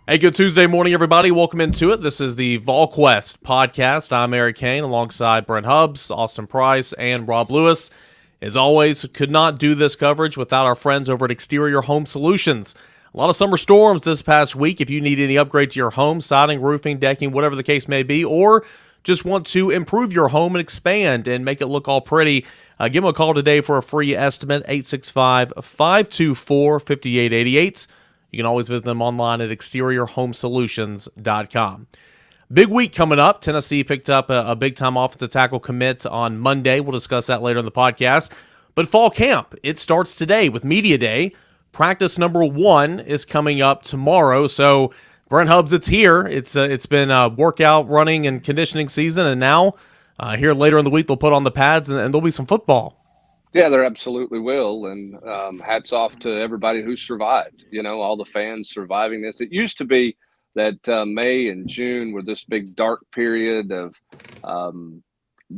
Hey, good Tuesday morning, everybody. Welcome into it. This is the Volquest podcast. I'm Eric Kane alongside Brent Hubbs, Austin Price, and Rob Lewis. As always, could not do this coverage without our friends over at Exterior Home Solutions. A lot of summer storms this past week. If you need any upgrade to your home, siding, roofing, decking, whatever the case may be, or just want to improve your home and expand and make it look all pretty, give them a call today for a free estimate, 865-524-5888. You can always visit them online at exteriorhomesolutions.com. Big week coming up. Tennessee picked up a big-time offensive tackle commit on Monday. We'll discuss that later in the podcast. But fall camp, it starts today with Media Day. Practice number 1 is coming up tomorrow. So, Brent Hubbs, it's here. It's been a workout, running, and conditioning season, and now here later in the week they'll put on the pads and there'll be some football. Yeah, there absolutely will. And hats off to everybody who survived, all the fans surviving this. It used to be that May and June were this big dark period of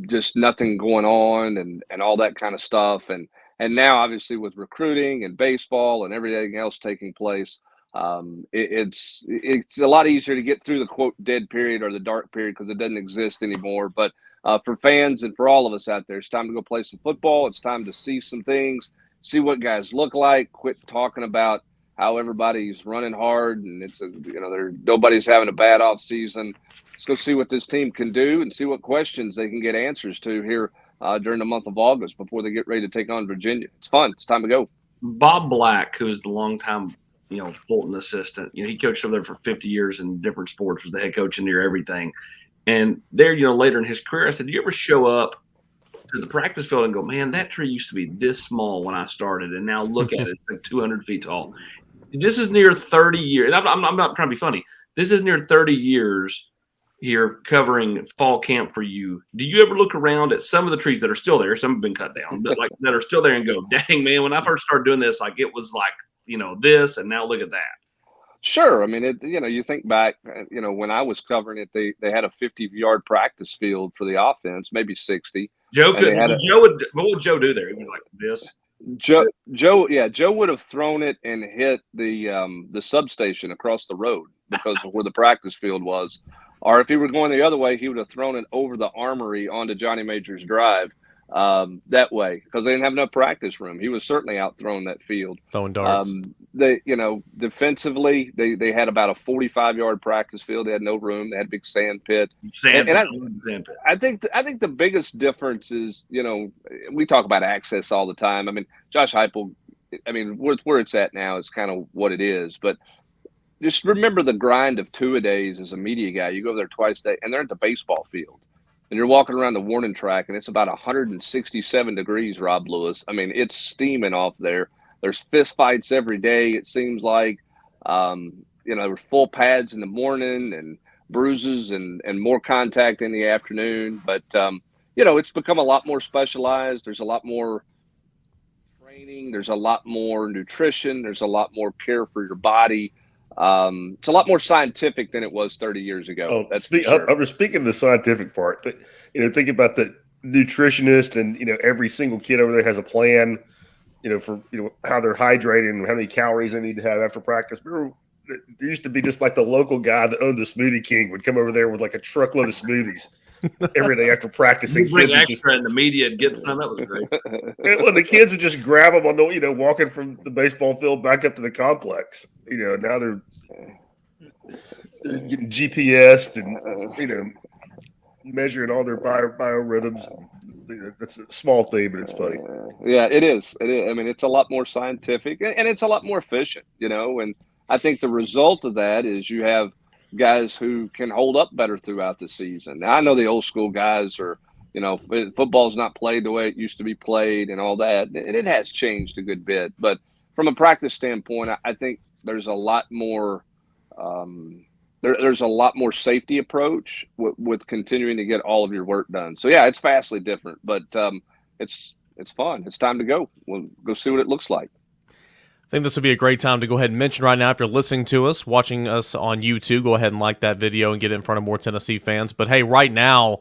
just nothing going on and all that kind of stuff. And now, obviously, with recruiting and baseball and everything else taking place, it's a lot easier to get through the, quote, dead period or the dark period because it doesn't exist anymore. But for fans and for all of us out there, it's time to go play some football. It's time to see some things, see what guys look like. Quit talking about how everybody's running hard and nobody's having a bad off season. Let's go see what this team can do and see what questions they can get answers to here during the month of August before they get ready to take on Virginia. It's fun. It's time to go. Bob Black, who is the longtime, Fulton assistant, he coached over there for 50 years in different sports, was the head coach in near everything. And there, later in his career, I said, do you ever show up to the practice field and go, man, that tree used to be this small when I started, and now look at it, it's like 200 feet tall. This is near 30 years. I'm not trying to be funny. This is near 30 years here covering fall camp for you. Do you ever look around at some of the trees that are still there? Some have been cut down, but like that are still there and go, dang, man, when I first started doing this, like it was like, this, and now look at that. Sure. I mean, you think back, when I was covering it, they had a 50-yard practice field for the offense, maybe 60. What would Joe do there? He'd be like this. Joe would have thrown it and hit the substation across the road because of where the practice field was. Or if he were going the other way, he would have thrown it over the Armory onto Johnny Major's Drive that way because they didn't have enough practice room. He was certainly out throwing that field. Throwing darts. Defensively, they had about a 45-yard practice field. They had no room. They had a big sand pit. I think the biggest difference is, we talk about access all the time. I mean, Josh Heupel, where it's at now is kind of what it is. But just remember the grind of two-a-days as a media guy. You go there twice a day, and they're at the baseball field. And you're walking around the warning track, and it's about 167 degrees, Rob Lewis. I mean, it's steaming off there. There's fist fights every day, it seems like. There were full pads in the morning and bruises and more contact in the afternoon. But, it's become a lot more specialized. There's a lot more training. There's a lot more nutrition. There's a lot more care for your body. It's a lot more scientific than it was 30 years ago. I was speaking of the scientific part. Think about the nutritionist and, every single kid over there has a plan, for, how they're hydrated and how many calories they need to have after practice. Remember, there used to be just like the local guy that owned the Smoothie King would come over there with like a truckload of smoothies every day after practice. And bring extra in the media and get some. That was great. And the kids would just grab them on the, walking from the baseball field back up to the complex. Now they're getting GPSed and, measuring all their biorhythms. That's a small thing, but it's funny. Yeah, it is. I mean, it's a lot more scientific and it's a lot more efficient, and I think the result of that is you have guys who can hold up better throughout the season. Now, I know the old school guys are, football's not played the way it used to be played and all that. And it has changed a good bit. But from a practice standpoint, I think there's a lot more there's a lot more safety approach with continuing to get all of your work done. So, yeah, it's vastly different, but it's fun. It's time to go. We'll go see what it looks like. I think this would be a great time to go ahead and mention right now, if you're listening to us, watching us on YouTube, go ahead and like that video and get it in front of more Tennessee fans. But, hey, right now,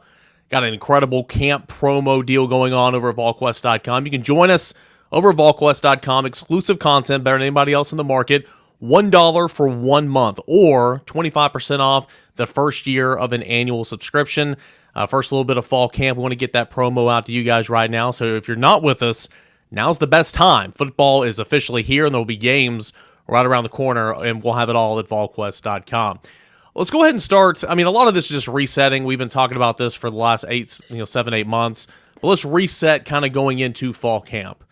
got an incredible camp promo deal going on over at Volquest.com. You can join us over at Volquest.com. Exclusive content, better than anybody else in the market. $1 for 1 month, or 25% off the first year of an annual subscription. First, a little bit of fall camp. We want to get that promo out to you guys right now. So if you're not with us, now's the best time. Football is officially here, and there will be games right around the corner, and we'll have it all at volquest.com. Let's go ahead and start. I mean, a lot of this is just resetting. We've been talking about this for the last 7-8 months, but let's reset kind of going into fall camp.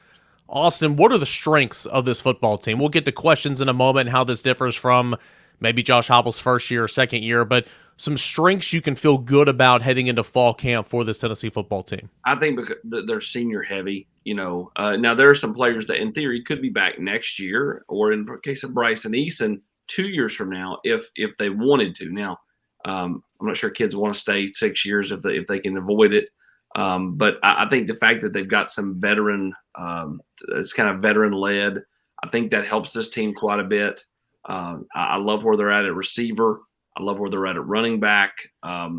Austin, what are the strengths of this football team? We'll get to questions in a moment, how this differs from maybe Josh Heupel's first year or second year, but some strengths you can feel good about heading into fall camp for this Tennessee football team. I think because they're senior heavy. Now there are some players that in theory could be back next year, or in the case of Bryson Eason, 2 years from now, if they wanted to. Now, I'm not sure kids want to stay 6 years if they can avoid it. But I think the fact that they've got some veteran, it's kind of veteran led. I think that helps this team quite a bit. I love where they're at receiver. I love where they're at running back. I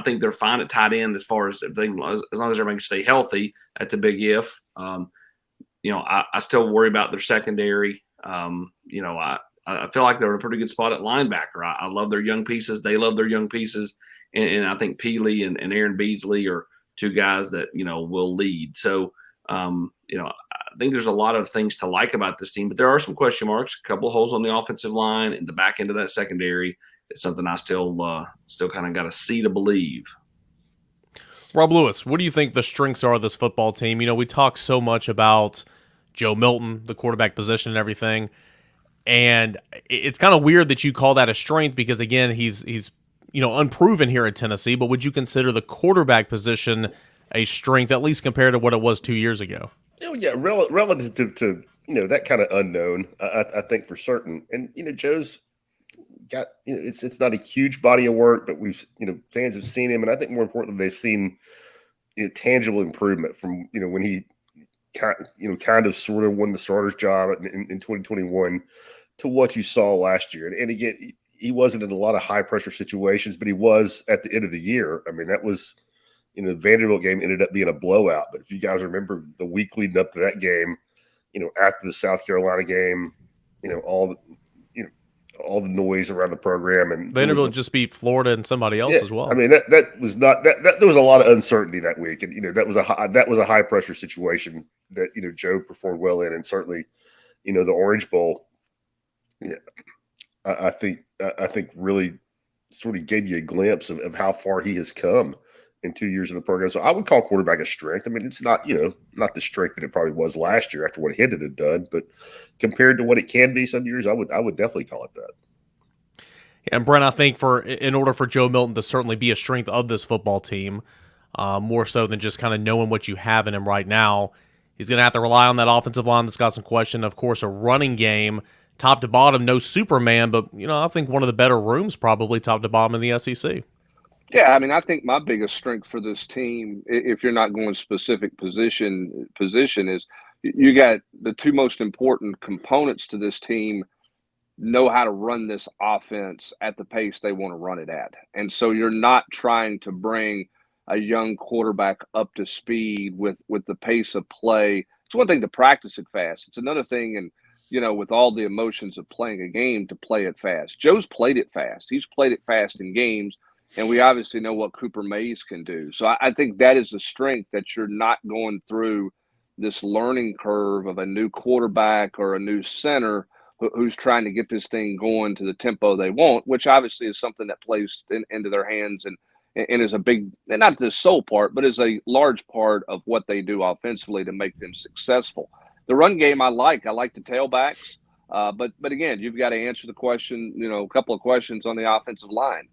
think they're fine at tight end as far as as long as everybody can stay healthy. That's a big if. I still worry about their secondary. I feel like they're in a pretty good spot at linebacker. I love their young pieces. They love their young pieces. And I think Peely and Aaron Beasley are two guys that, will lead. So, I think there's a lot of things to like about this team, but there are some question marks, a couple of holes on the offensive line and the back end of that secondary. It's something I still kind of got to see to believe. Rob Lewis, what do you think the strengths are of this football team? We talk so much about Joe Milton, the quarterback position and everything. And it's kind of weird that you call that a strength because, again, he's unproven here at Tennessee. But would you consider the quarterback position a strength, at least compared to what it was 2 years ago? Yeah, relative to that kind of unknown, I think for certain. And Joe's got it's not a huge body of work, but we've fans have seen him, and I think more importantly they've seen tangible improvement from when he kind of sort of won the starter's job in 2021 to what you saw last year. And again, he wasn't in a lot of high pressure situations, but he was at the end of the year. I mean, that was the Vanderbilt game ended up being a blowout. But if you guys remember the week leading up to that game, after the South Carolina game, all the noise around the program, and Vanderbilt just beat Florida and somebody else as well. I mean, that was not that there was a lot of uncertainty that week, and that was a high pressure situation that Joe performed well in, and certainly the Orange Bowl. I think really sort of gave you a glimpse of how far he has come in 2 years in the program. So I would call quarterback a strength. I mean, it's not not the strength that it probably was last year after what Hendon had done, but compared to what it can be some years, I would definitely call it that. And Brent, I think in order for Joe Milton to certainly be a strength of this football team, more so than just kind of knowing what you have in him right now, he's going to have to rely on that offensive line that's got some question. Of course, a running game, top to bottom, no Superman, but I think one of the better rooms probably top to bottom in the SEC. Yeah, I mean, I think my biggest strength for this team, if you're not going specific position, is you got the two most important components to this team know how to run this offense at the pace they want to run it at. And so you're not trying to bring a young quarterback up to speed with the pace of play. It's one thing to practice it fast. It's another thing, and with all the emotions of playing a game, to play it fast. Joe's played it fast. He's played it fast in games. And we obviously know what Cooper Mays can do. So I think that is a strength, that you're not going through this learning curve of a new quarterback or a new center who's trying to get this thing going to the tempo they want, which obviously is something that plays into their hands and is a big, not the sole part, but is a large part of what they do offensively to make them successful. The run game I like the tailbacks. But again, you've got to answer the question, a couple of questions on the offensive line.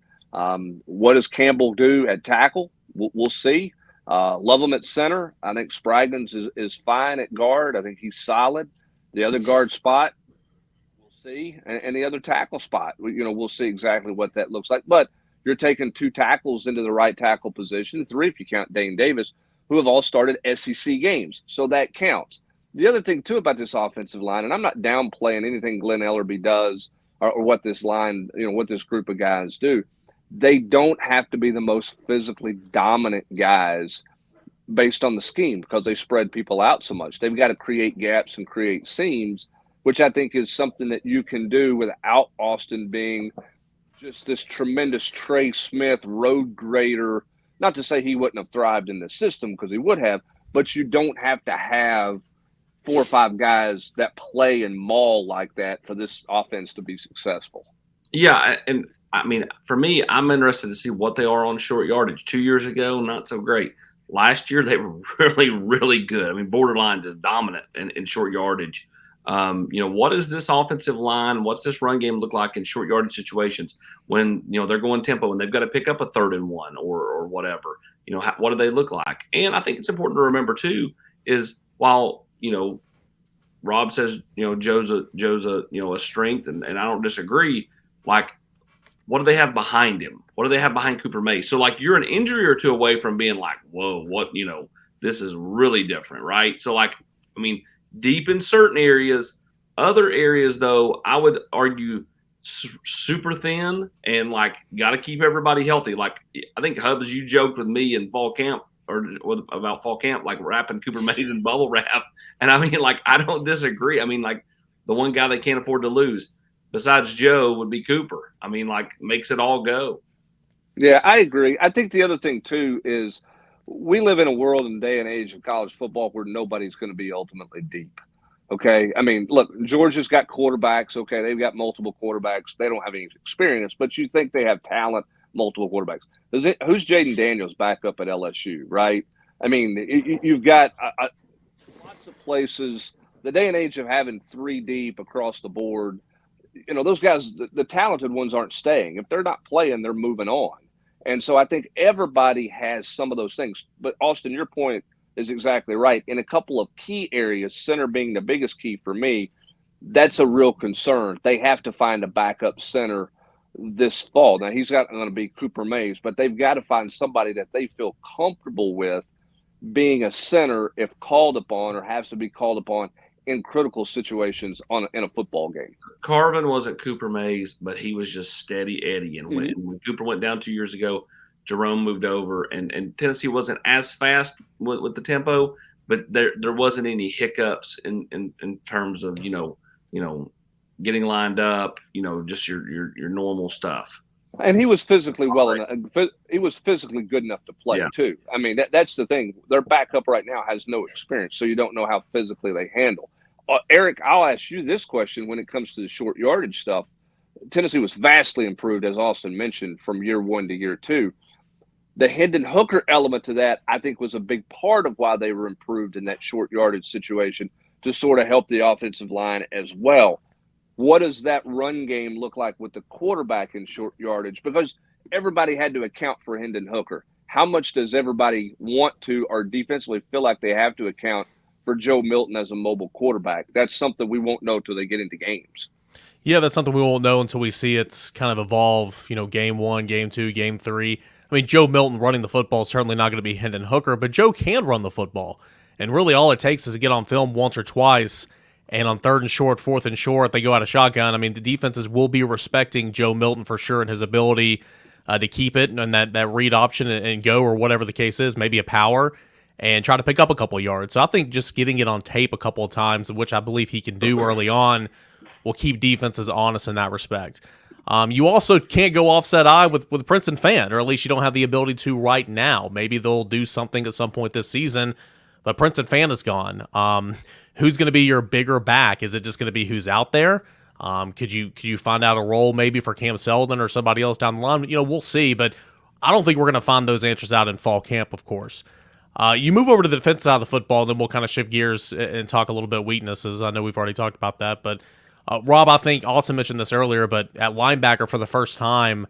What does Campbell do at tackle? We'll see. Love him at center. I think Spraggins is fine at guard. I think he's solid. The other guard spot, we'll see. And the other tackle spot, we'll see exactly what that looks like. But you're taking two tackles into the right tackle position, three if you count Dane Davis, who have all started SEC games. So that counts. The other thing, too, about this offensive line, and I'm not downplaying anything Glenn Ellerby does or what this line, what this group of guys do. They don't have to be the most physically dominant guys based on the scheme because they spread people out so much. They've got to create gaps and create seams which I think is something that you can do without Austin being just this tremendous Trey Smith road grader. Not to say he wouldn't have thrived in the system, because he would have, but you don't have to have 4 or 5 guys that play and maul like that for this offense to be successful. Yeah, and I mean, for me, I'm interested to see what they are on short yardage. 2 years ago, not so great. Last year, they were really, really good. I mean, borderline just dominant in short yardage. What is this offensive line? What's this run game look like in short yardage situations when, they're going tempo and they've got to pick up a 3rd and 1 or whatever? What do they look like? And I think it's important to remember, too, is while, Rob says, Joe's a strength, and I don't disagree. Like, what do they have behind him? What do they have behind Cooper Mays? So, like, you're an injury or two away from being like, whoa, what, this is really different, right? So, like, I mean, deep in certain areas, other areas, though, I would argue super thin and, like, got to keep everybody healthy. Like, I think, Hubs, you joked with me in fall camp about fall camp, like wrapping Cooper Mays in bubble wrap. And I mean, like, I don't disagree. I mean, like, the one guy they can't afford to lose besides Joe would be Cooper. I mean, like, makes it all go. Yeah, I agree. I think the other thing, too, is we live in a world and day and age of college football where nobody's going to be ultimately deep. Okay. I mean, look, Georgia's got quarterbacks. Okay. They've got multiple quarterbacks. They don't have any experience, but you think they have talent, multiple quarterbacks. Who's Jaden Daniels back up at LSU, right? I mean, you've got lots of places. The day and age of having 3 deep across the board, those guys, the talented ones aren't staying. If they're not playing, they're moving on. And so I think everybody has some of those things. But, Austin, your point is exactly right. In a couple of key areas, center being the biggest key for me, that's a real concern. They have to find a backup center this fall. Now, he's not going to be Cooper Mays, but they've got to find somebody that they feel comfortable with being a center if called upon or has to be called upon in critical situations in a football game. Carvin wasn't Cooper Mays, but he was just steady Eddie. And when Cooper went down 2 years ago, Jerome moved over, and Tennessee wasn't as fast with the tempo, but there wasn't any hiccups in terms of getting lined up, just your normal stuff. And he was physically he was physically good enough to play too. I mean, that's the thing. Their backup right now has no experience, so you don't know how physically they handle. Eric, I'll ask you this question when it comes to the short yardage stuff. Tennessee was vastly improved, as Austin mentioned, from year 1 to year 2. The Hendon Hooker element to that, I think, was a big part of why they were improved in that short yardage situation to sort of help the offensive line as well. What does that run game look like with the quarterback in short yardage? Because everybody had to account for Hendon Hooker. How much does everybody want to or defensively feel like they have to account for Joe Milton as a mobile quarterback? That's something we won't know till they get into games. Yeah, that's something we won't know until we see it kind of evolve, game 1, game 2, game 3. I mean, Joe Milton running the football is certainly not going to be Hendon Hooker, but Joe can run the football. And really all it takes is to get on film once or twice, and on 3rd and short, 4th and short, they go out of shotgun. I mean, the defenses will be respecting Joe Milton for sure and his ability to keep it and that read option and go, or whatever the case is, maybe a power, and try to pick up a couple of yards. So I think just getting it on tape a couple of times, which I believe he can do early on, will keep defenses honest in that respect. You also can't go offset eye with Princeton Fan, or at least you don't have the ability to right now. Maybe they'll do something at some point this season, but Princeton Fan is gone. Who's going to be your bigger back? Is it just going to be who's out there? Could you find out a role maybe for Cam Selden or somebody else down the line? We'll see, but I don't think we're going to find those answers out in fall camp, of course. You move over to the defense side of the football, and then we'll kind of shift gears and talk a little bit of weaknesses. I know we've already talked about that, but Rob, I think Austin mentioned this earlier, but at linebacker for the first time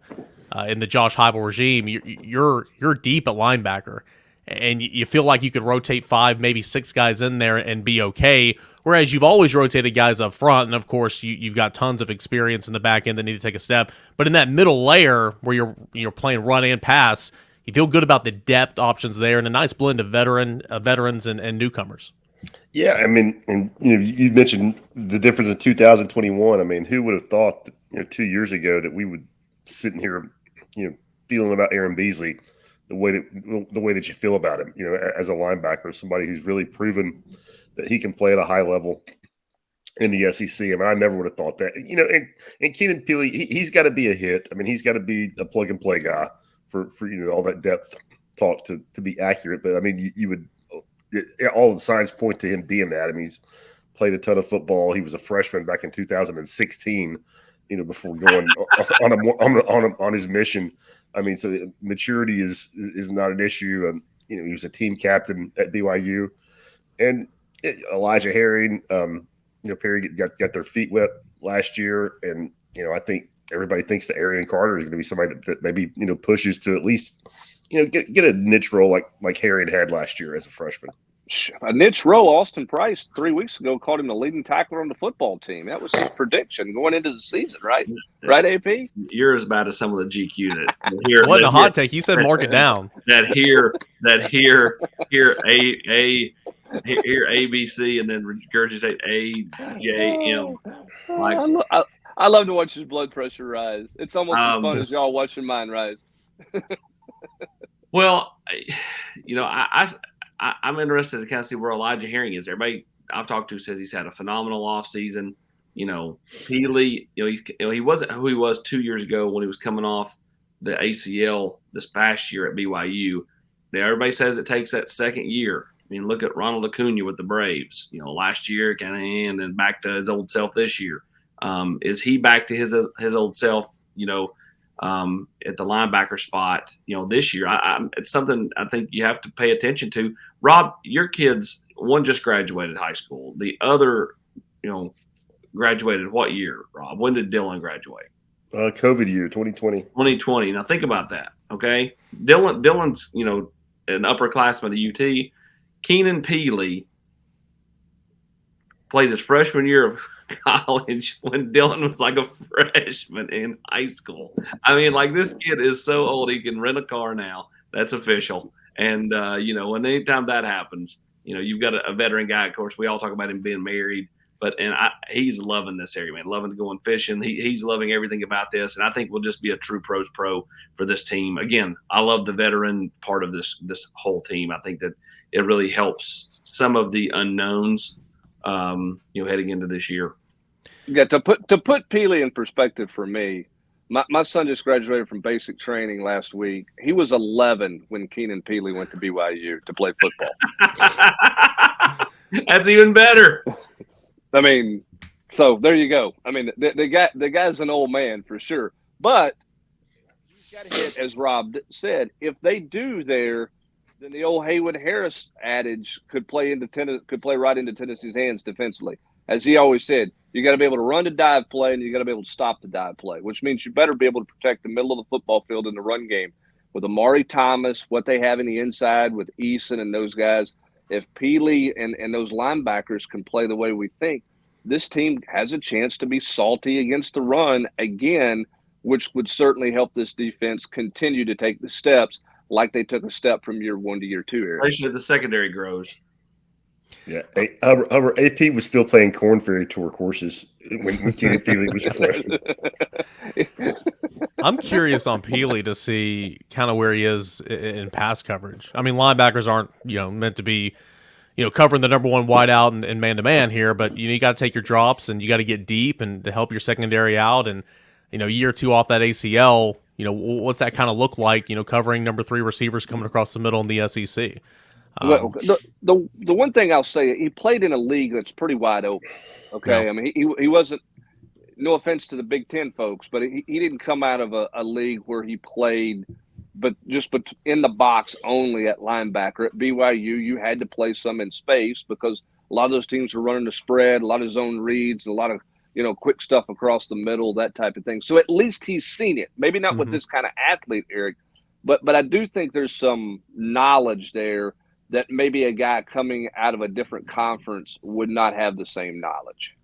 in the Josh Heupel regime, you're deep at linebacker, and you feel like you could rotate 5, maybe 6 guys in there and be okay, whereas you've always rotated guys up front, and of course you've got tons of experience in the back end that need to take a step. But in that middle layer where you're playing run and pass, you feel good about the depth options there and a nice blend of veterans and newcomers. Yeah, I mean, and you mentioned the difference in 2021. I mean, who would have thought that, 2 years ago that we would sitting here, feeling about Aaron Beasley the way that you feel about him, as a linebacker, somebody who's really proven that he can play at a high level. in the SEC. I mean, I never would have thought that. And Keenan Peely, he's got to be a hit. I mean, he's got to be a plug and play guy for all that depth talk to be accurate. But I mean, you would all the signs point to him being that. I mean, he's played a ton of football. He was a freshman back in 2016. Before going on his mission. I mean, so maturity is not an issue. He was a team captain at BYU, and Elijah Herring. Perry got their feet wet last year, and I think everybody thinks that Arian Carter is going to be somebody that maybe pushes to at least get a niche role like Herring had last year as a freshman. A niche role. Austin Price 3 weeks ago called him the leading tackler on the football team. That was his prediction going into the season, right? Right, AP? You're as bad as some of the GQ that what a hot take. He said mark it down. Here ABC and then regurgitate AJM. I love to watch his blood pressure rise. It's almost as fun as y'all watching mine rise. Well, I'm interested to kind of see where Elijah Herring is. Everybody I've talked to says he's had a phenomenal offseason. Peely, he wasn't who he was 2 years ago when he was coming off the ACL this past year at BYU. Now, everybody says it takes that second year. I mean, look at Ronald Acuna with the Braves. Last year kind of, and then back to his old self this year. Is he back to his old self? At the linebacker spot, this year, it's something I think you have to pay attention to. Rob, your kids, one just graduated high school. The other, graduated what year, Rob? When did Dylan graduate? COVID year, 2020. 2020. Now think about that, okay? Dylan's, an upperclassman at UT. Keenan Peely played his freshman year of college when Dylan was like a freshman in high school. I mean, this kid is so old he can rent a car now. That's official. And, and anytime that happens, you've got a veteran guy. Of course, we all talk about him being married, but he's loving this area, man, loving going fishing. He's loving everything about this. And I think we'll just be a true pros pro for this team. Again, I love the veteran part of this whole team. I think that it really helps some of the unknowns heading into this year. Yeah, to put Peely in perspective for me, my son just graduated from basic training last week. He was 11 when Keenan Peely went to BYU to play football. That's even better. I mean, so there you go. I mean, the guy's an old man for sure, but he's got to hit, as Rob said. If they do there, then the old Haywood Harris adage could play right into Tennessee's hands defensively. As he always said, you got to be able to run the dive play and you got to be able to stop the dive play, which means you better be able to protect the middle of the football field in the run game with Amari Thomas, what they have in the inside with Eason and those guys. If Peely and those linebackers can play the way we think, this team has a chance to be salty against the run again, which would certainly help this defense continue to take the steps like they took a step from year 1 to year 2. Especially the secondary grows. Yeah, AP was still playing Corn Ferry Tour courses when Keenan Peely was a freshman. I'm curious on Peely to see kind of where he is in pass coverage. I mean, linebackers aren't meant to be covering the number one wideout and man-to-man here, but you got to take your drops and you got to get deep and to help your secondary out. And year 2 off that ACL, what's that kind of look like? Covering number 3 receivers coming across the middle in the SEC. Well, the one thing I'll say, he played in a league that's pretty wide open. Okay, yeah. I mean he wasn't. No offense to the Big Ten folks, but he didn't come out of a league where he played, but in the box only at linebacker. At BYU, you had to play some in space because a lot of those teams were running the spread, a lot of zone reads, a lot of quick stuff across the middle, that type of thing. So at least he's seen it. Maybe not with this kind of athlete, Eric, but I do think there's some knowledge there that maybe a guy coming out of a different conference would not have the same knowledge.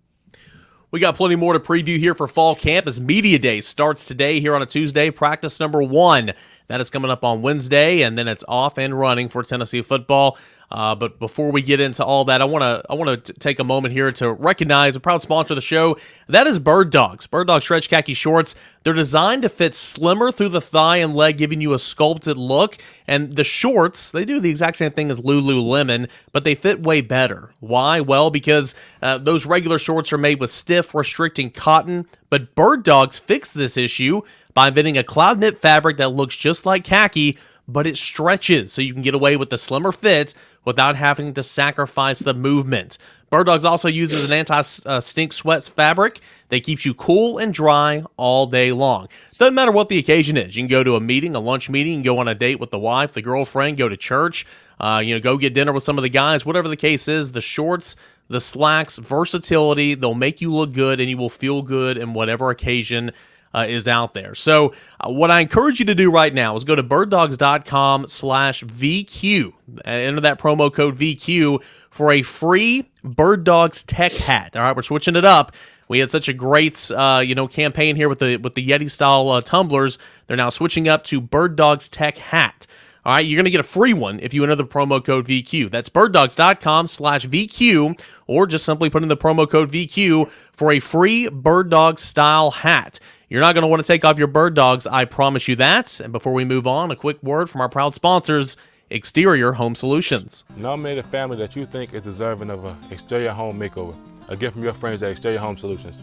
We got plenty more to preview here for fall camp as Media Day starts today here on a Tuesday. Practice number 1, that is coming up on Wednesday, and then it's off and running for Tennessee football. But before we get into all that, I want to take a moment here to recognize a proud sponsor of the show. That is Bird Dogs. Bird Dog stretch khaki shorts. They're designed to fit slimmer through the thigh and leg, giving you a sculpted look. And the shorts, they do the exact same thing as Lululemon, but they fit way better. Why? Well, because those regular shorts are made with stiff, restricting cotton. But Bird Dogs fixed this issue by inventing a cloud knit fabric that looks just like khaki, but it stretches so you can get away with the slimmer fit without having to sacrifice the movement. Bird Dogs also uses an anti-stink sweat fabric that keeps you cool and dry all day long. Doesn't matter what the occasion is. You can go to a meeting, a lunch meeting, you can go on a date with the wife, the girlfriend, go to church, go get dinner with some of the guys, whatever the case is. The shorts, the slacks, versatility, they'll make you look good and you will feel good in whatever occasion is out there. So what I encourage you to do right now is go to birddogs.com/VQ. Enter that promo code VQ for a free Bird Dogs tech hat. All right, we're switching it up. We had such a great campaign here with the Yeti style tumblers. They're now switching up to Bird Dogs tech hat. All right, you're going to get a free one if you enter the promo code VQ. That's birddogs.com/VQ, or just simply put in the promo code VQ for a free Bird Dogs style hat. You're not going to want to take off your Bird Dogs, I promise you that. And before we move on, a quick word from our proud sponsors, Exterior Home Solutions. Nominate a family that you think is deserving of an exterior home makeover. A gift from your friends at Exterior Home Solutions.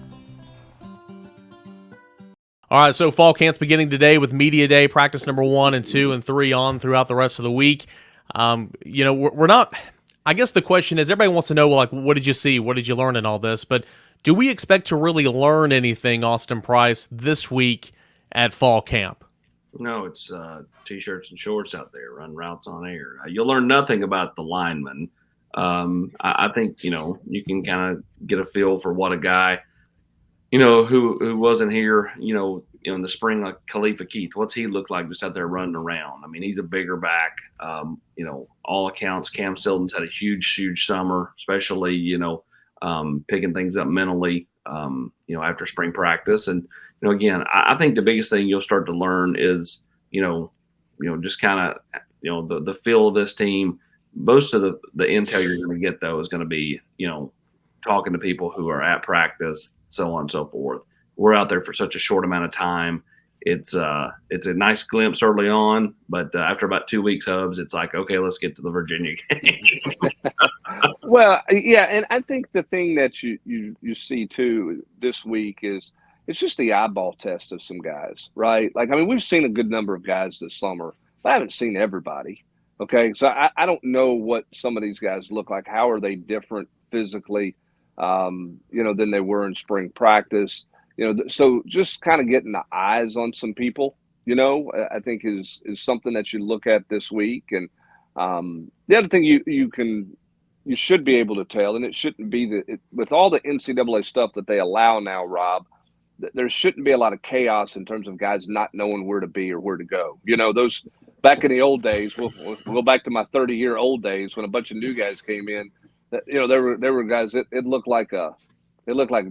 All right, so fall camp's beginning today with Media Day, practice number 1 and 2 and 3 on throughout the rest of the week. We're not, I guess the question is, everybody wants to know, like, what did you see? What did you learn in all this? But do we expect to really learn anything, Austin Price, this week at fall camp? No, it's T-shirts and shorts out there, run routes on air. You'll learn nothing about the linemen. I think, you can kind of get a feel for what a guy, who wasn't here, in the spring, like Khalifa Keith, what's he look like just out there running around? I mean, he's a bigger back. All accounts, Cam Silton's had a huge summer, especially, picking things up mentally, after spring practice. And, again, I think the biggest thing you'll start to learn is, just kind of, the feel of this team. Most of the intel you're going to get, though, is going to be, talking to people who are at practice, so on and so forth. We're out there for such a short amount of time. It's a nice glimpse early on, but after about 2 weeks, Hubs, it's like, okay, let's get to the Virginia game. Well, yeah, and I think the thing that you see too this week is it's just the eyeball test of some guys, right? Like, I mean, we've seen a good number of guys this summer, but I haven't seen everybody. Okay, so I don't know what some of these guys look like. How are they different physically, than they were in spring practice? So just kind of getting the eyes on some people, I think is something that you look at this week. And the other thing you should be able to tell, and it shouldn't be with all the NCAA stuff that they allow now, Rob, there shouldn't be a lot of chaos in terms of guys not knowing where to be or where to go. Those back in the old days, we'll go back to my 30-year-old days when a bunch of new guys came in. There were guys. It looked like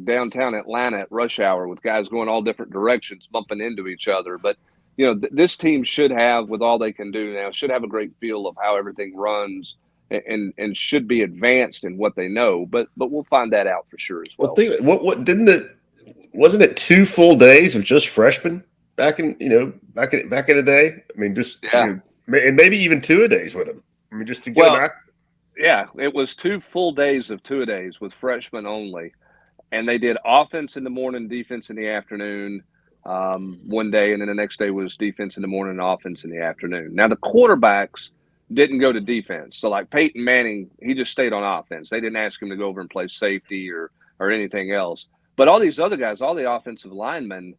downtown Atlanta at rush hour with guys going all different directions, bumping into each other. But this team should have, with all they can do now, should have a great feel of how everything runs, and should be advanced in what they know. But we'll find that out for sure as well. Wasn't it 2 full days of just freshmen back in back in the day? I mean, just and maybe even 2-a-days with them. I mean, just to get them back. Yeah, it was 2 full days of 2-a-days with freshmen only, and they did offense in the morning, defense in the afternoon, one day, and then the next day was defense in the morning and offense in the afternoon. Now the quarterbacks didn't go to defense, so like Peyton Manning, he just stayed on offense. They didn't ask him to go over and play safety or anything else. But all these other guys, all the offensive linemen,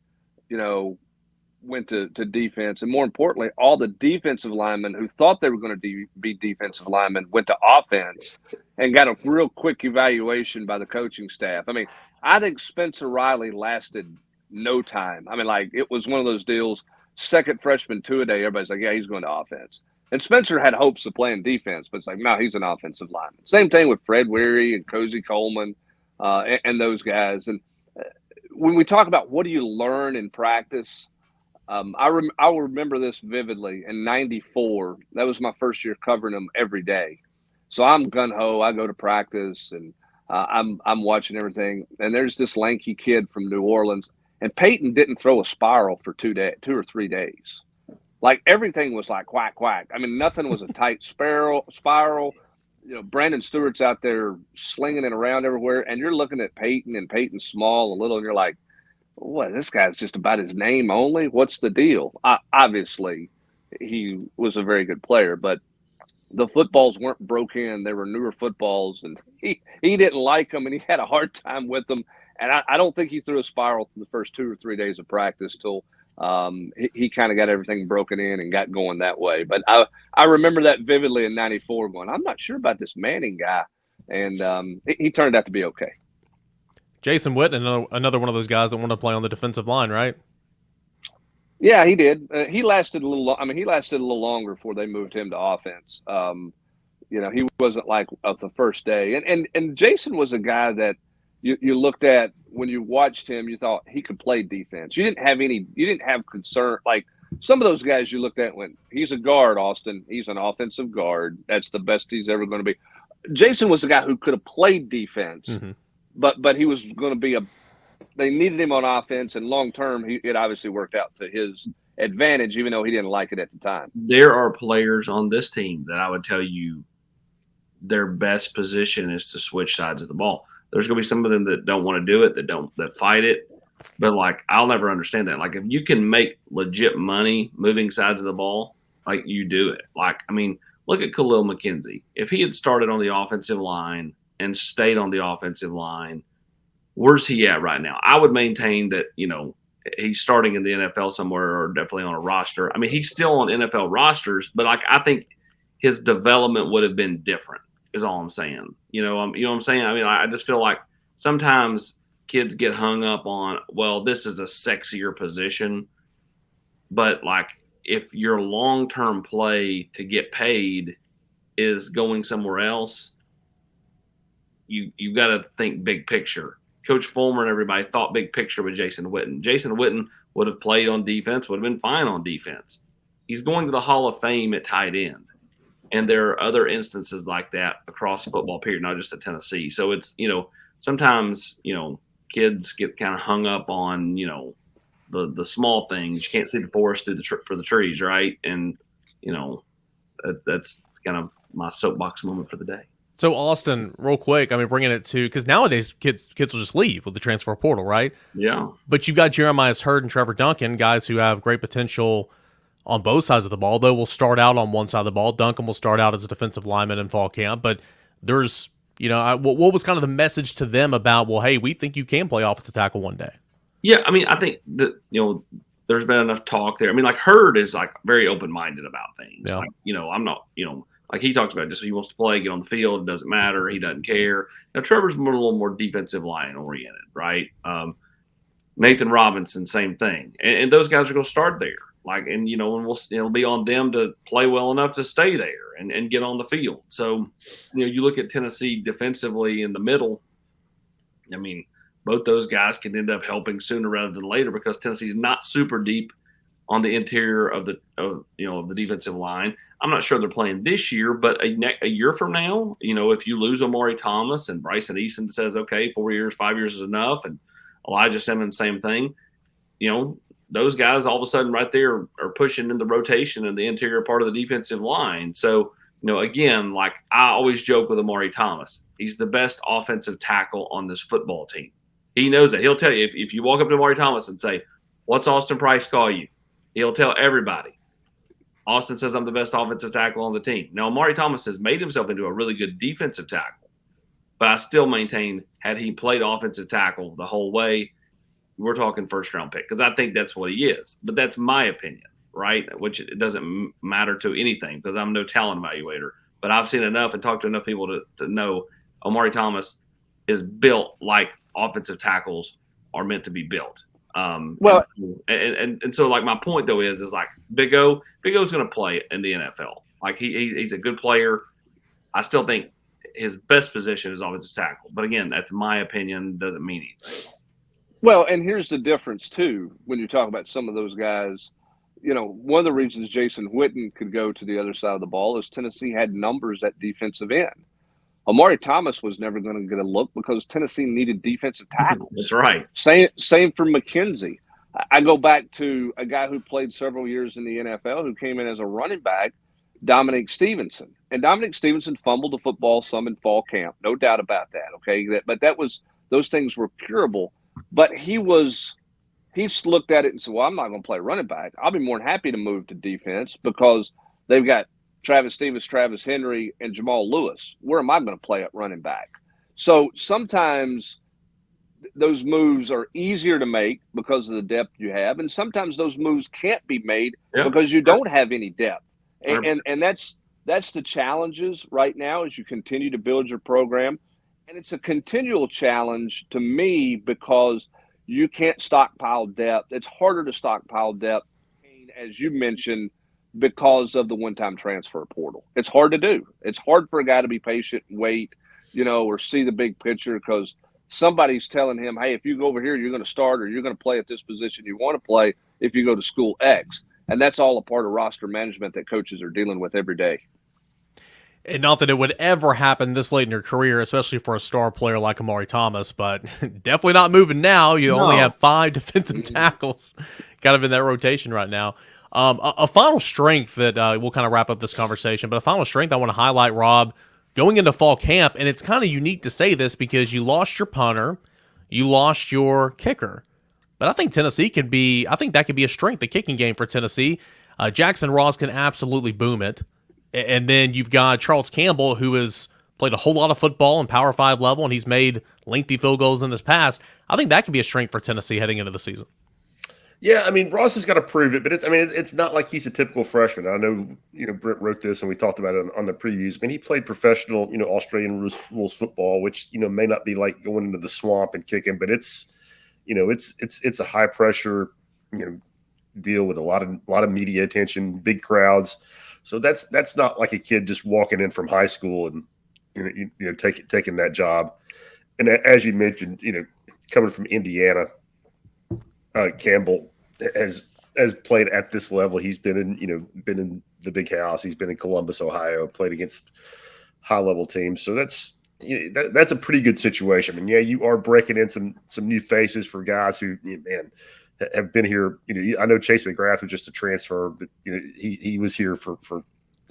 went to defense. And more importantly, all the defensive linemen who thought they were going to be defensive linemen went to offense and got a real quick evaluation by the coaching staff. I mean, I think Spencer Riley lasted no time. I mean, like, it was one of those deals, second freshman 2-a-day, everybody's like, yeah, he's going to offense. And Spencer had hopes of playing defense, but it's like, no, he's an offensive lineman. Same thing with Fred Weary and Cozy Coleman and those guys. And when we talk about what do you learn in practice, I will remember this vividly. In '94, that was my first year covering them every day. So I'm gun ho. I go to practice and I'm watching everything. And there's this lanky kid from New Orleans, and Peyton didn't throw a spiral for 2 or 3 days. Like everything was like quack quack. I mean, nothing was a tight spiral. Brandon Stewart's out there slinging it around everywhere, and you're looking at Peyton, and Peyton's small and little, and you're like, what, this guy's just about his name only? What's the deal? Obviously, he was a very good player, but the footballs weren't broke in. They were newer footballs, and he didn't like them, and he had a hard time with them. And I don't think he threw a spiral for the first 2 or 3 days of practice till he kind of got everything broken in and got going that way. But I remember that vividly in '94 going, I'm not sure about this Manning guy. And he turned out to be okay. Jason Witten, another one of those guys that want to play on the defensive line, right? Yeah, he did. He lasted a little. He lasted a little longer before they moved him to offense. He wasn't like of the first day. And Jason was a guy that you looked at when you watched him. You thought he could play defense. You didn't have concern like some of those guys you looked at when he's a guard. Austin, he's an offensive guard. That's the best he's ever going to be. Jason was a guy who could have played defense. Mm-hmm. But he was going to be they needed him on offense, and long term, it obviously worked out to his advantage, even though he didn't like it at the time. There are players on this team that I would tell you their best position is to switch sides of the ball. There's going to be some of them that don't want to do it, that fight it. But like, I'll never understand that. Like, if you can make legit money moving sides of the ball, like, you do it. Like, I mean, look at Khalil McKenzie. If he had started on the offensive line and stayed on the offensive line, where's he at right now? I would maintain that, he's starting in the NFL somewhere or definitely on a roster. I mean, he's still on NFL rosters, but like, I think his development would have been different is all I'm saying. You know what I'm saying? I mean, I just feel like sometimes kids get hung up on, well, this is a sexier position, but like, if your long-term play to get paid is going somewhere else, you got to think big picture. Coach Fulmer and everybody thought big picture with Jason Witten. Jason Witten would have played on defense, would have been fine on defense. He's going to the Hall of Fame at tight end. And there are other instances like that across football period, not just at Tennessee. So it's, sometimes, kids get kind of hung up on, the small things. You can't see the forest for the trees, right? And, that's kind of my soapbox moment for the day. So, Austin, real quick, bringing it to – because nowadays kids will just leave with the transfer portal, right? Yeah. But you've got Jeremiah Hurd and Trevor Duncan, guys who have great potential on both sides of the ball, though will start out on one side of the ball. Duncan will start out as a defensive lineman in fall camp. But there's – what was kind of the message to them about, well, hey, we think you can play offensive tackle one day? Yeah, I think that, there's been enough talk there. Like, Hurd is, like, very open-minded about things. Yeah. Like, I'm not, like he talks about just he wants to play, get on the field. It doesn't matter. He doesn't care. Now, Trevor's a little more defensive line oriented, right? Nathan Robinson, same thing. And those guys are going to start there. Like, and, and it'll be on them to play well enough to stay there and get on the field. So, you look at Tennessee defensively in the middle. Both those guys can end up helping sooner rather than later because Tennessee's not super deep on the interior of the defensive line. I'm not sure they're playing this year, but a year from now, if you lose Omari Thomas and Bryson Eason says, okay, 4 years, 5 years is enough, and Elijah Simmons, same thing, those guys all of a sudden right there are pushing in the rotation in the interior part of the defensive line. So, again, like I always joke with Omari Thomas, he's the best offensive tackle on this football team. He knows that. He'll tell you, if you walk up to Omari Thomas and say, what's Austin Price call you? He'll tell everybody. Austin says I'm the best offensive tackle on the team. Now, Omari Thomas has made himself into a really good defensive tackle, but I still maintain had he played offensive tackle the whole way, we're talking first-round pick because I think that's what he is. But that's my opinion, right? Which it doesn't matter to anything because I'm no talent evaluator. But I've seen enough and talked to enough people to know Omari Thomas is built like offensive tackles are meant to be built. Well, and so like my point though is like Big O's going to play in the NFL. Like he's a good player. I still think his best position is offensive tackle, but again, that's my opinion. Doesn't mean anything. Well, and here's the difference too when you talk about some of those guys. one of the reasons Jason Witten could go to the other side of the ball is Tennessee had numbers at defensive end. Amari Thomas was never going to get a look because Tennessee needed defensive tackles. That's right. Same for McKenzie. I go back to a guy who played several years in the NFL who came in as a running back, Dominic Stevenson. And Dominic Stevenson fumbled the football some in fall camp. No doubt about that, okay? But those things were curable. But he's looked at it and said, well, I'm not going to play running back. I'll be more than happy to move to defense because they've got Travis Stevens, Travis Henry, and Jamal Lewis. Where am I going to play at running back? So sometimes those moves are easier to make because of the depth you have, and sometimes those moves can't be made because you don't have any depth. And that's the challenges right now as you continue to build your program. And it's a continual challenge to me because you can't stockpile depth. It's harder to stockpile depth, as you mentioned, because of the one-time transfer portal. It's hard to do. It's hard for a guy to be patient and wait, or see the big picture because somebody's telling him, hey, if you go over here, you're going to start or you're going to play at this position you want to play if you go to school X. And that's all a part of roster management that coaches are dealing with every day. And not that it would ever happen this late in your career, especially for a star player like Amari Thomas, but definitely not moving now. You only have 5 defensive tackles kind of in that rotation right now. A final strength that we'll kind of wrap up this conversation, but a final strength I want to highlight, Rob, going into fall camp, and it's kind of unique to say this because you lost your punter, you lost your kicker, but I think Tennessee I think that could be a strength, the kicking game for Tennessee. Jackson Ross can absolutely boom it, and then you've got Charles Campbell, who has played a whole lot of football in Power 5 level, and he's made lengthy field goals in this past. I think that could be a strength for Tennessee heading into the season. Yeah, I mean, Ross has got to prove it, but it's not like he's a typical freshman. I know, Brent wrote this and we talked about it on the previews. I mean, he played professional, Australian rules football, which, may not be like going into the swamp and kicking, but it's a high pressure, deal with a lot of media attention, big crowds. So that's not like a kid just walking in from high school and, taking that job. And as you mentioned, coming from Indiana, Campbell has played at this level. He's been in the big house. He's been in Columbus, Ohio, played against high level teams. So that's a pretty good situation. I mean, yeah, you are breaking in some new faces for guys who, have been here. I know Chase McGrath was just a transfer, but he was here for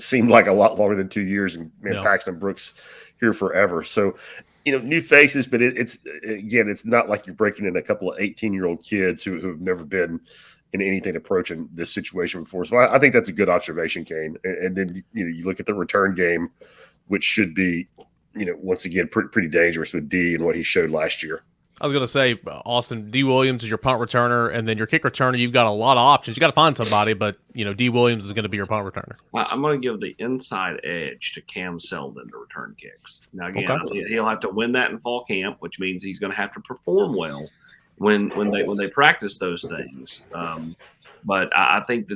seemed like a lot longer than 2 years, and Paxton Brooks here forever. So, new faces, but it's not like you're breaking in a couple of 18-year-old kids who have never been in anything approaching this situation before. So I think that's a good observation, Kane. And then, you look at the return game, which should be, once again, pretty dangerous with D and what he showed last year. I was going to say, Austin, D. Williams is your punt returner, and then your kick returner, you've got a lot of options. You got to find somebody, but, D. Williams is going to be your punt returner. I'm going to give the inside edge to Cam Selden to return kicks. Now, again, he'll have to win that in fall camp, which means he's going to have to perform well when they practice those things. But I think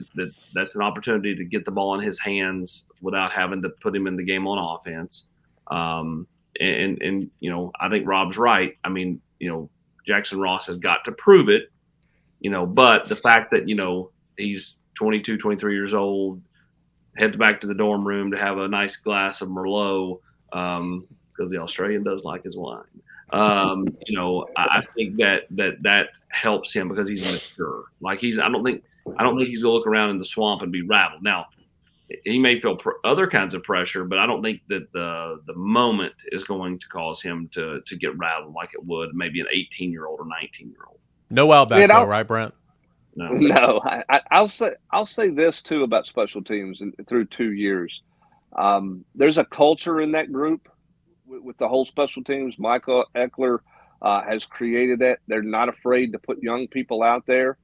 that's an opportunity to get the ball in his hands without having to put him in the game on offense. And I think Rob's right. I mean, Jackson Ross has got to prove it, but the fact that, he's 22, 23 years old, heads back to the dorm room to have a nice glass of Merlot, because the Australian does like his wine. I think that helps him because he's mature. Like I don't think he's gonna look around in the swamp and be rattled. Now, he may feel other kinds of pressure, but I don't think that the moment is going to cause him to get rattled like it would maybe an 18-year-old or 19-year-old. No Outback, though, right, Brent? No. I'll say this too about special teams through 2 years. There's a culture in that group with the whole special teams. Michael Eckler has created that. They're not afraid to put young people out there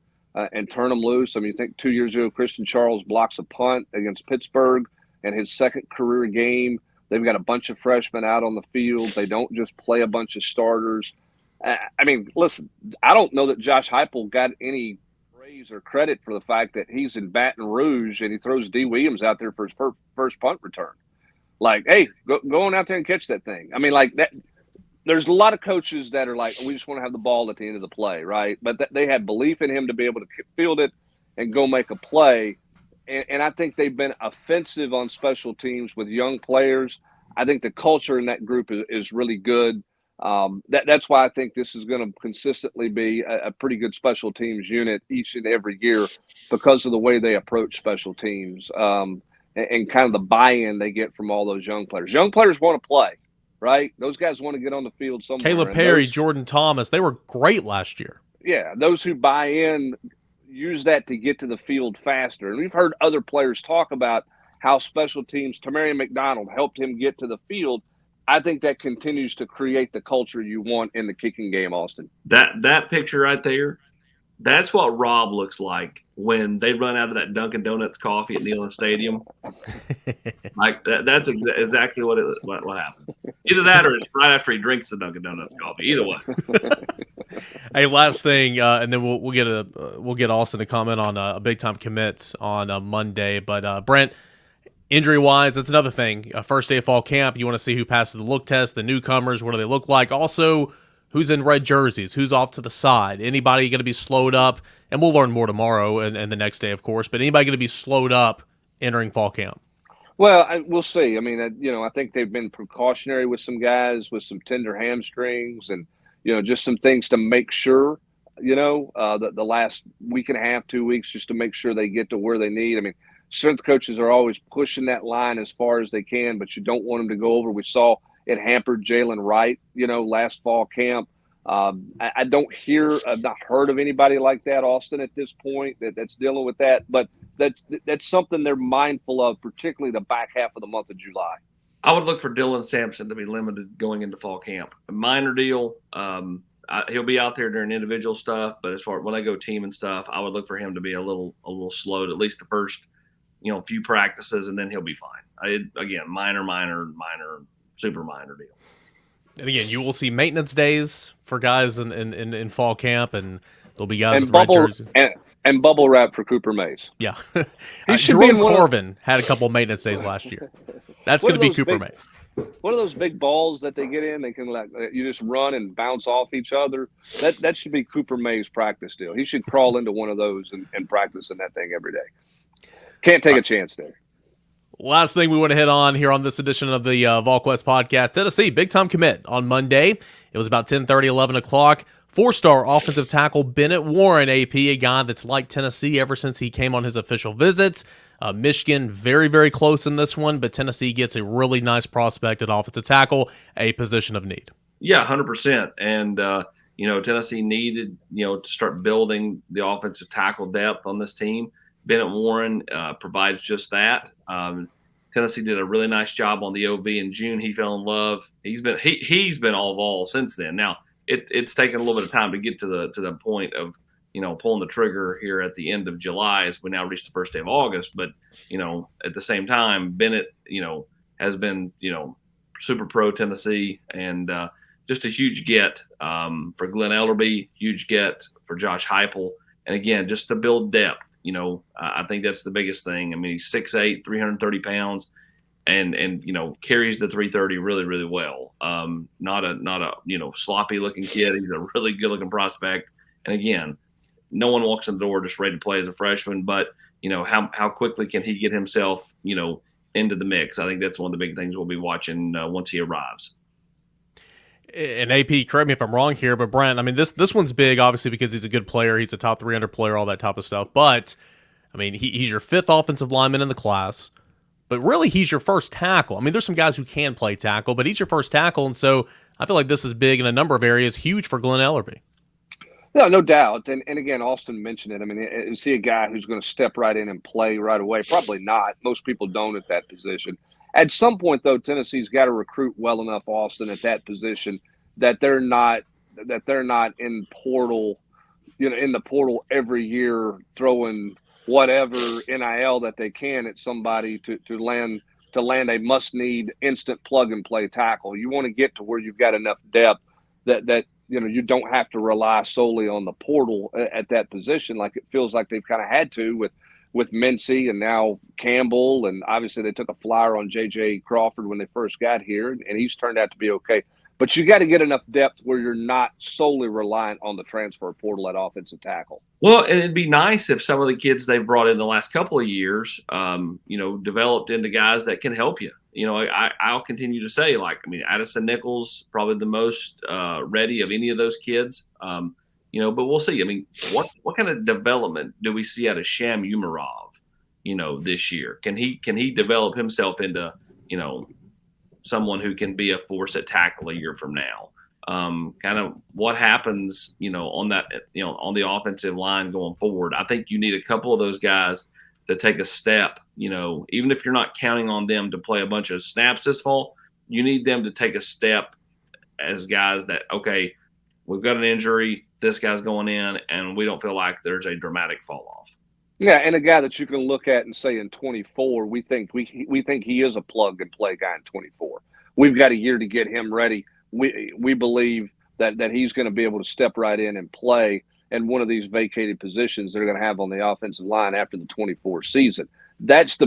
and turn them loose. I mean, you think 2 years ago, Christian Charles blocks a punt against Pittsburgh in his second career game. They've got a bunch of freshmen out on the field. They don't just play a bunch of starters. I mean, listen, I don't know that Josh Heupel got any praise or credit for the fact that he's in Baton Rouge and he throws D. Williams out there for his first punt return. Like, hey, go on out there and catch that thing. I mean, like that. There's a lot of coaches that are like, we just want to have the ball at the end of the play, right? But they had belief in him to be able to field it and go make a play. And I think they've been offensive on special teams with young players. I think the culture in that group is really good. That's why I think this is going to consistently be a pretty good special teams unit each and every year because of the way they approach special teams and kind of the buy-in they get from all those young players. Young players want to play, right? Those guys want to get on the field somewhere. Caleb Perry, Jordan Thomas, they were great last year. Yeah, those who buy in use that to get to the field faster. And we've heard other players talk about how special teams, Tamarion McDonald, helped him get to the field. I think that continues to create the culture you want in the kicking game, Austin. That picture right there, that's what Rob looks like when they run out of that Dunkin' Donuts coffee at Neyland Stadium. Like that's exactly what happens. Either that or it's right after he drinks the Dunkin' Donuts coffee. Either way. Hey, last thing, and then we'll get Austin to comment on a big time commit on Monday. But Brent, injury wise, that's another thing. First day of fall camp, you want to see who passes the look test, the newcomers, what do they look like? Also, who's in red jerseys? Who's off to the side? Anybody going to be slowed up? And we'll learn more tomorrow and the next day, of course. But anybody going to be slowed up entering fall camp? Well, we'll see. I mean, I think they've been precautionary with some guys with some tender hamstrings and, just some things to make sure, the last week and a half, 2 weeks, just to make sure they get to where they need. I mean, strength coaches are always pushing that line as far as they can, but you don't want them to go over. We saw it hampered Jalen Wright, last fall camp. I don't hear, I've not heard of anybody like that, Austin, at this point that's dealing with that. But that's something they're mindful of, particularly the back half of the month of July. I would look for Dylan Sampson to be limited going into fall camp. A minor deal. He'll be out there during individual stuff, but as far as when I go team and stuff, I would look for him to be a little slowed, at least the first, few practices, and then he'll be fine. Again, minor, super minor deal. And again, you will see maintenance days for guys in fall camp, and there'll be guys with red jerseys. And bubble wrap for Cooper Mays. Yeah. Jerome Corbin had a couple of maintenance days last year. That's going to be Cooper Mays. One of those big balls that they get in, they can you just run and bounce off each other. That should be Cooper Mays' practice deal. He should crawl into one of those and practice in that thing every day. Can't take a chance there. Last thing we want to hit on here on this edition of the Volquest podcast, Tennessee, big-time commit on Monday. It was about 10:30, 11 o'clock. Four-star offensive tackle Bennett Warren, AP, a guy that's liked Tennessee ever since he came on his official visits. Michigan, very, very close in this one, but Tennessee gets a really nice prospect at offensive tackle, a position of need. Yeah, 100%. And, Tennessee needed, to start building the offensive tackle depth on this team. Bennett Warren provides just that. Tennessee did a really nice job on the OV in June. He fell in love. He's been all Vols since then. Now it's taken a little bit of time to get to the point of pulling the trigger here at the end of July as we now reach the first day of August. But at the same time, Bennett has been super pro Tennessee and just a huge get for Glenn Ellerbe, huge get for Josh Heupel, and again just to build depth. I think that's the biggest thing. I mean, he's 6'8", 330 pounds, and carries the 330 really, really well. Not a sloppy looking kid. He's a really good looking prospect. And again, no one walks in the door just ready to play as a freshman. But how quickly can he get himself into the mix? I think that's one of the big things we'll be watching once he arrives. And AP, correct me if I'm wrong here, but Brent, I mean, this one's big, obviously, because he's a good player. He's a top 300 player, all that type of stuff. But, I mean, he's your fifth offensive lineman in the class. But really, he's your first tackle. I mean, there's some guys who can play tackle, but he's your first tackle. And so I feel like this is big in a number of areas, huge for Glenn Ellerbe. No doubt. And again, Austin mentioned it. I mean, is he a guy who's going to step right in and play right away? Probably not. Most people don't at that position. At some point, though, Tennessee's got to recruit well enough, Austin, at that position that they're not in portal, in the portal every year throwing whatever NIL that they can at somebody to land a must-need instant plug-and-play tackle. You want to get to where you've got enough depth that you don't have to rely solely on the portal at that position like it feels like they've kind of had to with Mincy and now Campbell, and obviously they took a flyer on J.J. Crawford when they first got here, and he's turned out to be okay. But you got to get enough depth where you're not solely reliant on the transfer portal at offensive tackle. Well, and it'd be nice if some of the kids they've brought in the last couple of years, developed into guys that can help you. I'll continue to say, Addison Nichols, probably the most ready of any of those kids. But we'll see. I mean, what kind of development do we see out of Sham Umarov, this year? Can he develop himself into, someone who can be a force at tackle a year from now? Kind of what happens, on that, on the offensive line going forward. I think you need a couple of those guys to take a step, even if you're not counting on them to play a bunch of snaps this fall, you need them to take a step as guys that, okay, we've got an injury, this guy's going in, and we don't feel like there's a dramatic fall off. Yeah, and a guy that you can look at and say in 24, we think he is a plug and play guy in 24. We've got a year to get him ready. We believe that he's going to be able to step right in and play in one of these vacated positions they're going to have on the offensive line after the 24 season. That's the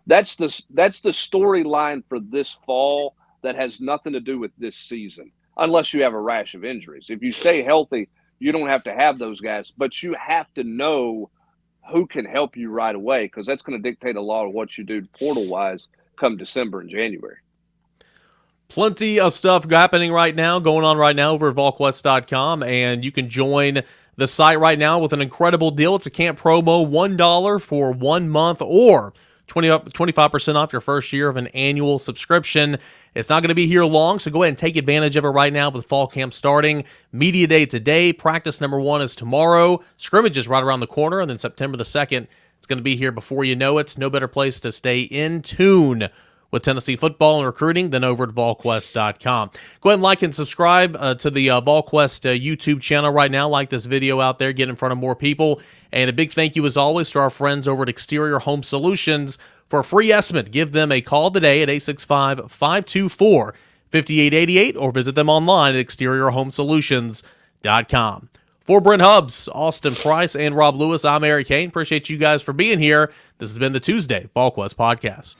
storyline for this fall that has nothing to do with this season, unless you have a rash of injuries. If you stay healthy, you don't have to have those guys, but you have to know who can help you right away, because that's going to dictate a lot of what you do portal-wise come December and January. Plenty of stuff happening right now, going on right now over at Volquest.com, and you can join the site right now with an incredible deal. It's a camp promo, $1 for 1 month or 25% off your first year of an annual subscription. It's not going to be here long, so go ahead and take advantage of it right now with fall camp starting. Media day today. Practice number 1 is tomorrow. Scrimmage is right around the corner, and then September the 2nd, it's going to be here before you know it. No better place to stay in tune with Tennessee football and recruiting than over at Volquest.com. Go ahead and like and subscribe to the Volquest YouTube channel right now. Like this video out there, get in front of more people. And a big thank you, as always, to our friends over at Exterior Home Solutions. For a free estimate, give them a call today at 865-524-5888 or visit them online at exteriorhomesolutions.com. For Brent Hubbs, Austin Price, and Rob Lewis, I'm Eric Kane. Appreciate you guys for being here. This has been the Tuesday Volquest Podcast.